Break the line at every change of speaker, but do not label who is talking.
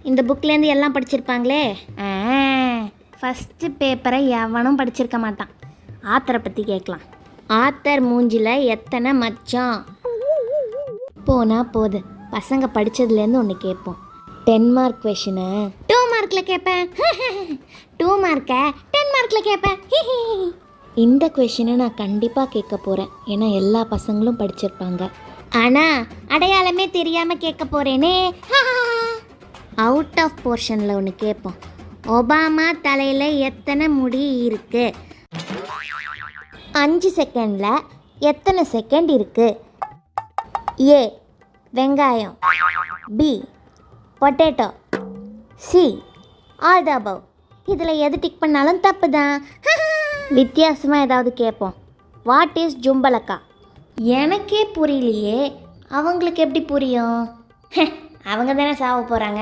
இந்த புக்லேருந்து எல்லாம் படிச்சிருப்பாங்களே. ஃபஸ்ட்டு பேப்பரை எவனும் படிச்சிருக்க மாட்டான். ஆத்தரை பற்றி கேட்கலாம். ஆத்தர் மூஞ்சில் எத்தனை மச்சம்? போனால் போகுது, பசங்க படித்ததுலேருந்து ஒன்று கேட்போம். 10 மார்க் கொஷினை 2 மார்க்கில் கேட்பேன். 2 மார்க்கை 10 மார்க்கில் கேட்பேன். இந்த கொஷினை நான் கண்டிப்பாக கேட்க போகிறேன், ஏன்னா எல்லா பசங்களும் படிச்சிருப்பாங்க. ஆனால் அடையாளமே தெரியாமல் கேட்க போகிறேனே. அவுட் ஆஃப் போர்ஷனில் ஒன்று கேட்போம். ஒபாமா தலையில் எத்தனை முடி இருக்குது? 5 செகண்டில் எத்தனை செகண்ட் இருக்குது? ஏ வெங்காயம், B potato, C all the above. இதில் எது டிக் பண்ணாலும் தப்பு தான். வித்தியாசமாக ஏதாவது கேட்போம். வாட் இஸ் ஜும்பலக்கா? எனக்கே புரியலையே, அவங்களுக்கு எப்படி புரியும்? அவங்க தானே சாவ போகிறாங்க.